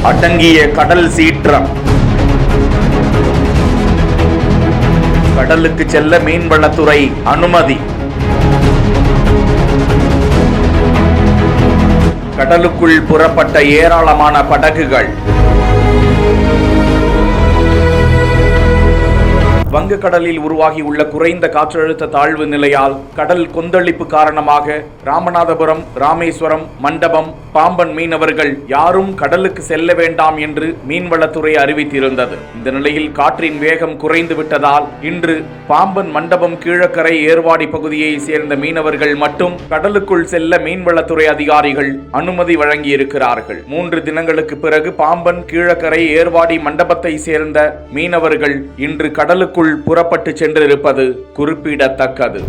அடங்கிய கடல் சீற்றம். கடலுக்கு செல்ல மீன்வளத்துறை அனுமதி. கடலுக்குள் புறப்பட்ட ஏராளமான படகுகள். வங்கக்கடலில் உருவாகியுள்ள குறைந்த காற்றழுத்த தாழ்வு நிலையால் கடல் கொந்தளிப்பு காரணமாக ராமநாதபுரம், ராமேஸ்வரம், மண்டபம், பாம்பன் மீனவர்கள் யாரும் கடலுக்கு செல்ல வேண்டாம் என்று மீன்வளத்துறை அறிவித்திருந்தது. இந்த நிலையில் காற்றின் வேகம் குறைந்து விட்டதால் இன்று பாம்பன், மண்டபம், கீழக்கரை, ஏர்வாடி பகுதியை சேர்ந்த மீனவர்கள் மட்டும் கடலுக்குள் செல்ல மீன்வளத்துறை அதிகாரிகள் அனுமதி வழங்கியிருக்கிறார்கள். 3 தினங்களுக்கு பிறகு பாம்பன், கீழக்கரை, ஏர்வாடி, மண்டபத்தை சேர்ந்த மீனவர்கள் இன்று கடலுக்குள் புறப்பட்டு சென்றிருப்பது குறிப்பிடத்தக்கது.